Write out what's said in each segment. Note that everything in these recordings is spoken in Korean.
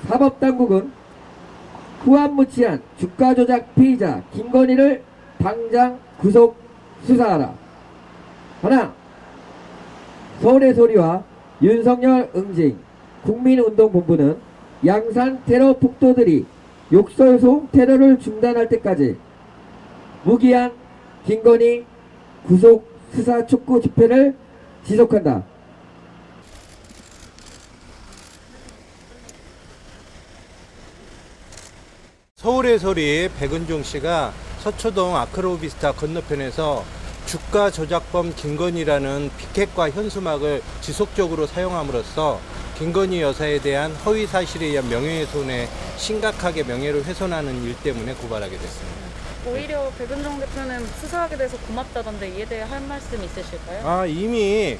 사법당국은 후안무치한 주가 조작 피의자 김건희를 당장 구속 수사하라. 하나, 서울의 소리와 윤석열 응징 국민운동본부는 양산 테러 폭도들이 욕설소음 테러를 중단할 때까지 무기한 김건희 구속 수사 촉구 집회를 지속한다. 서울의 소리 백은종 씨가 서초동 아크로비스타 건너편에서 주가 조작범 김건희라는 피켓과 현수막을 지속적으로 사용함으로써 김건희 여사에 대한 허위 사실에 의한 명예훼손에 심각하게 명예를 훼손하는 일 때문에 고발하게 됐습니다. 오히려 백은종 대표는 수사하게 돼서 고맙다던데 이에 대해 할 말씀 있으실까요? 이미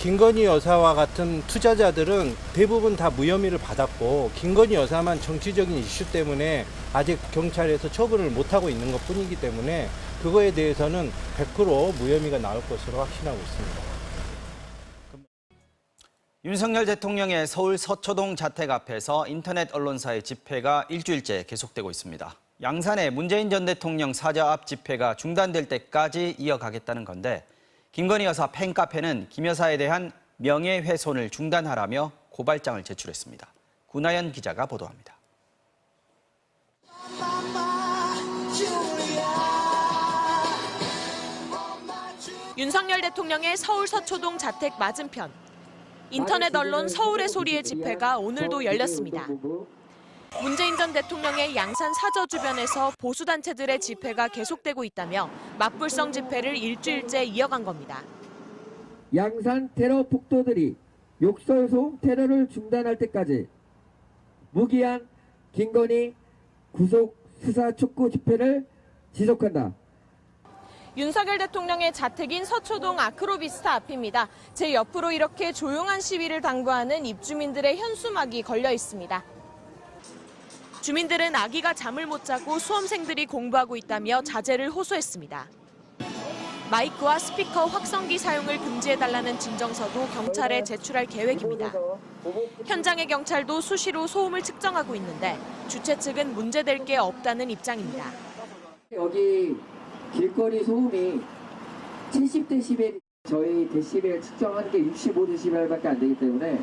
김건희 여사와 같은 투자자들은 대부분 다 무혐의를 받았고 김건희 여사만 정치적인 이슈 때문에 아직 경찰에서 처분을 못하고 있는 것 뿐이기 때문에 그거에 대해서는 100% 무혐의가 나올 것으로 확신하고 있습니다. 윤석열 대통령의 서울 서초동 자택 앞에서 인터넷 언론사의 집회가 일주일째 계속되고 있습니다. 양산의 문재인 전 대통령 사저 앞 집회가 중단될 때까지 이어가겠다는 건데 김건희 여사 팬카페는 김 여사에 대한 명예훼손을 중단하라며 고발장을 제출했습니다. 구나연 기자가 보도합니다. 윤석열 대통령의 서울 서초동 자택 맞은편. 인터넷 언론 서울의 소리의 집회가 오늘도 열렸습니다. 문재인 전 대통령의 양산 사저 주변에서 보수단체들의 집회가 계속되고 있다며 맞불성 집회를 일주일째 이어간 겁니다. 양산 테러 폭도들이 욕설소음 테러를 중단할 때까지 무기한 김건희 구속 수사 촉구 집회를 지속한다. 윤석열 대통령의 자택인 서초동 아크로비스타 앞입니다. 제 옆으로 이렇게 조용한 시위를 당부하는 입주민들의 현수막이 걸려 있습니다. 주민들은 아기가 잠을 못 자고 수험생들이 공부하고 있다며 자제를 호소했습니다. 마이크와 스피커 확성기 사용을 금지해달라는 진정서도 경찰에 제출할 계획입니다. 현장의 경찰도 수시로 소음을 측정하고 있는데 주최 측은 문제될 게 없다는 입장입니다. 여기 길거리 소음이 70데시벨, 저희 데시벨 측정하는 게 65데시벨밖에 안 되기 때문에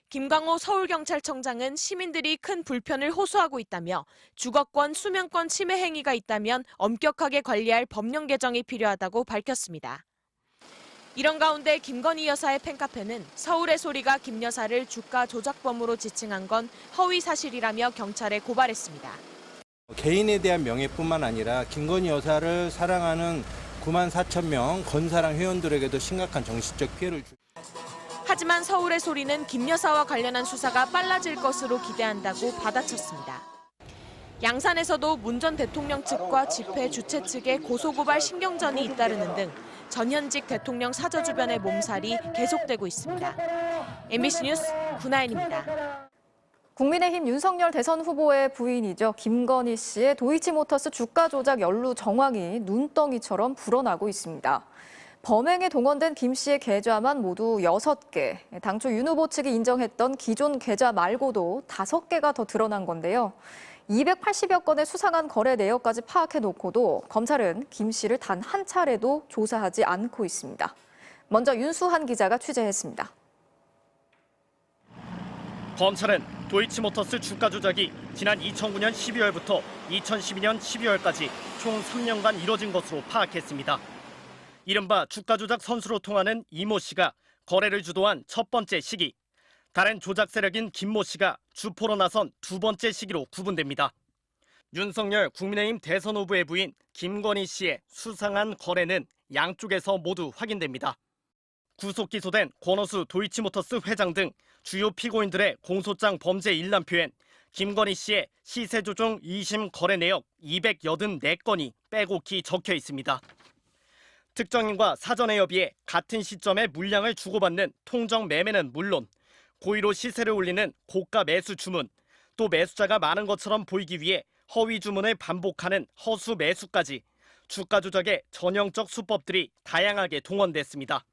김광호 서울경찰청장은 시민들이 큰 불편을 호소하고 있다며 주거권, 수면권 침해 행위가 있다면 엄격하게 관리할 법령 개정이 필요하다고 밝혔습니다. 이런 가운데 김건희 여사의 팬카페는 서울의 소리가 김 여사를 주가 조작범으로 지칭한 건 허위 사실이라며 경찰에 고발했습니다. 개인에 대한 명예뿐만 아니라 김건희 여사를 사랑하는 9만 4천 명 건사랑 회원들에게도 심각한 정신적 피해를 줄. 하지만 서울의 소리는 김 여사와 관련한 수사가 빨라질 것으로 기대한다고 받아쳤습니다. 양산에서도 문 전 대통령 측과 집회 주최 측의 고소고발 신경전이 잇따르는 등 전현직 대통령 사저 주변의 몸살이 계속되고 있습니다. MBC 뉴스 구나연입니다. 국민의힘 윤석열 대선 후보의 부인이죠. 김건희 씨의 도이치모터스 주가 조작 연루 정황이 눈덩이처럼 불어나고 있습니다. 범행에 동원된 김 씨의 계좌만 모두 6개, 당초 윤 후보 측이 인정했던 기존 계좌 말고도 5개가 더 드러난 건데요. 280여 건의 수상한 거래 내역까지 파악해놓고도 검찰은 김 씨를 단 한 차례도 조사하지 않고 있습니다. 먼저 윤수한 기자가 취재했습니다. 검찰은 도이치모터스 주가 조작이 지난 2009년 12월부터 2012년 12월까지 총 3년간 이뤄진 것으로 파악했습니다. 이른바 주가 조작 선수로 통하는 이모 씨가 거래를 주도한 첫 번째 시기, 다른 조작 세력인 김모 씨가 주포로 나선 두 번째 시기로 구분됩니다. 윤석열 국민의힘 대선 후보의 부인 김건희 씨의 수상한 거래는 양쪽에서 모두 확인됩니다. 구속 기소된 권오수 도이치모터스 회장 등 주요 피고인들의 공소장 범죄 일람표엔 김건희 씨의 시세 조종 2심 거래 내역 284건이 빼곡히 적혀 있습니다. 특정인과 사전에 협의해 같은 시점에 물량을 주고받는 통정 매매는 물론 고의로 시세를 올리는 고가 매수 주문, 또 매수자가 많은 것처럼 보이기 위해 허위 주문을 반복하는 허수 매수까지 주가 조작의 전형적 수법들이 다양하게 동원됐습니다.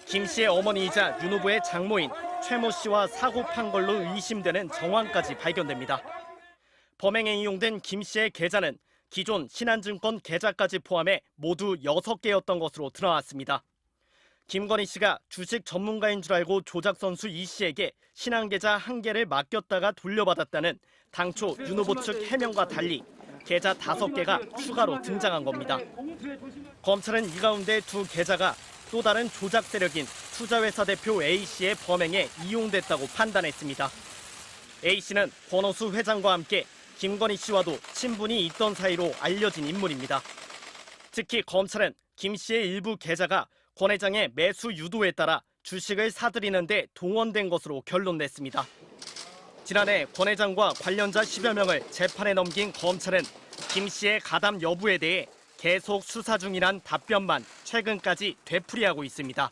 김 씨의 어머니이자 윤 후보의 장모인 최모 씨와 사고 판 걸로 의심되는 정황까지 발견됩니다. 범행에 이용된 김 씨의 계좌는 기존 신한증권 계좌까지 포함해 모두 6개였던 것으로 드러났습니다. 김건희 씨가 주식 전문가인 줄 알고 조작 선수 이 씨에게 신한계좌 1개를 맡겼다가 돌려받았다는 당초 윤 후보 측 해명과 달리 계좌 5개가 추가로 등장한 겁니다. 검찰은 이 가운데 2계좌가 또 다른 조작 세력인 투자회사 대표 A씨의 범행에 이용됐다고 판단했습니다. A씨는 권오수 회장과 함께 김건희 씨와도 친분이 있던 사이로 알려진 인물입니다. 특히 검찰은 김 씨의 일부 계좌가 권 회장의 매수 유도에 따라 주식을 사들이는 데 동원된 것으로 결론냈습니다. 지난해 권 회장과 관련자 10여 명을 재판에 넘긴 검찰은 김 씨의 가담 여부에 대해 계속 수사 중이란 답변만 최근까지 되풀이하고 있습니다.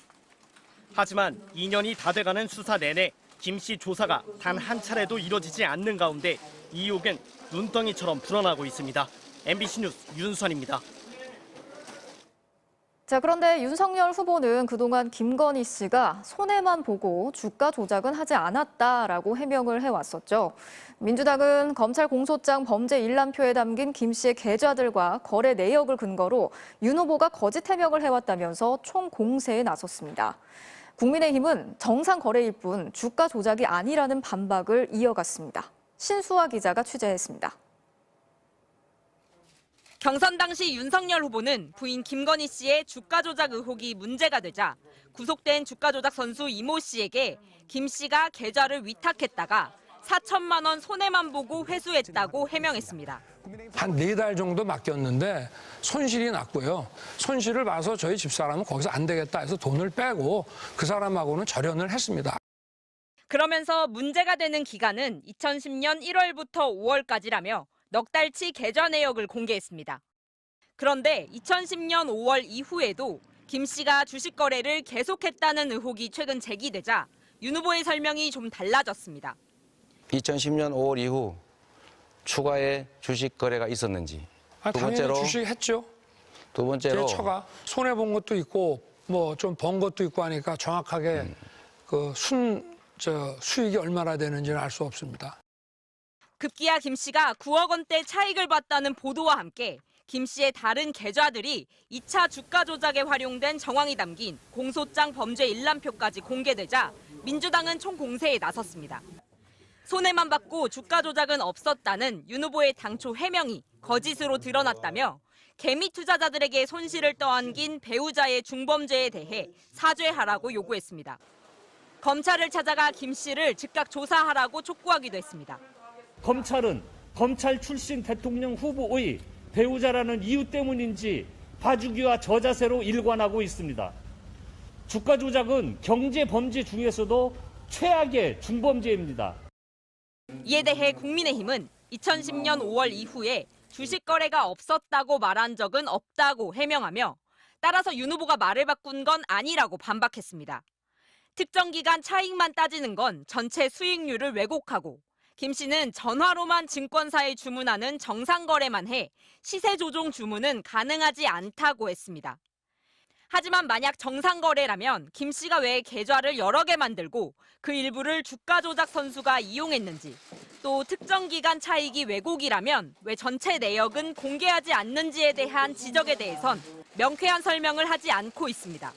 하지만 2년이 다 돼가는 수사 내내 김 씨 조사가 단 한 차례도 이뤄지지 않는 가운데 의혹은 눈덩이처럼 불어나고 있습니다. MBC 뉴스 윤선입니다. 자, 그런데 윤석열 후보는 그동안 김건희 씨가 손해만 보고 주가 조작은 하지 않았다라고 해명을 해왔었죠. 민주당은 검찰 공소장 범죄 일람표에 담긴 김 씨의 계좌들과 거래 내역을 근거로 윤 후보가 거짓 해명을 해왔다면서 총공세에 나섰습니다. 국민의힘은 정상 거래일 뿐 주가 조작이 아니라는 반박을 이어갔습니다. 신수아 기자가 취재했습니다. 경선 당시 윤석열 후보는 부인 김건희 씨의 주가 조작 의혹이 문제가 되자 구속된 주가 조작 선수 이모 씨에게 김 씨가 계좌를 위탁했다가 4천만 원 손해만 보고 회수했다고 해명했습니다. 한 4달 정도 맡겼는데 손실이 났고요. 손실을 봐서 저희 집사람은 거기서 안 되겠다 해서 돈을 빼고 그 사람하고는 절연을 했습니다. 그러면서 문제가 되는 기간은 2010년 1월부터 5월까지라며 넉 달치 계좌 내역을 공개했습니다. 그런데 2010년 5월 이후에도 김 씨가 주식 거래를 계속했다는 의혹이 최근 제기되자 윤 후보의 설명이 좀 달라졌습니다. 2010년 5월 이후 추가의 주식 거래가 있었는지. 두 당연히 번째로 주식 했죠. 두 번째로 제 처가 손해 본 것도 있고 뭐 좀 번 것도 있고 하니까 정확하게 그 수익이 얼마나 되는지는 알 수 없습니다. 급기야 김 씨가 9억 원대 차익을 봤다는 보도와 함께 김 씨의 다른 계좌들이 2차 주가 조작에 활용된 정황이 담긴 공소장 범죄 일람표까지 공개되자 민주당은 총공세에 나섰습니다. 손해만 받고 주가 조작은 없었다는 윤 후보의 당초 해명이 거짓으로 드러났다며 개미 투자자들에게 손실을 떠안긴 배우자의 중범죄에 대해 사죄하라고 요구했습니다. 검찰을 찾아가 김 씨를 즉각 조사하라고 촉구하기도 했습니다. 검찰은 검찰 출신 대통령 후보의 배우자라는 이유 때문인지 봐주기와 저자세로 일관하고 있습니다. 주가 조작은 경제 범죄 중에서도 최악의 중범죄입니다. 이에 대해 국민의힘은 2010년 5월 이후에 주식 거래가 없었다고 말한 적은 없다고 해명하며 따라서 윤 후보가 말을 바꾼 건 아니라고 반박했습니다. 특정 기간 차익만 따지는 건 전체 수익률을 왜곡하고 김 씨는 전화로만 증권사에 주문하는 정상 거래만 해 시세 조종 주문은 가능하지 않다고 했습니다. 하지만 만약 정상 거래라면 김 씨가 왜 계좌를 여러 개 만들고 그 일부를 주가 조작 선수가 이용했는지, 또 특정 기간 차익이 왜곡이라면 왜 전체 내역은 공개하지 않는지에 대한 지적에 대해선 명쾌한 설명을 하지 않고 있습니다.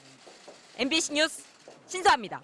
MBC 뉴스 신수아입니다.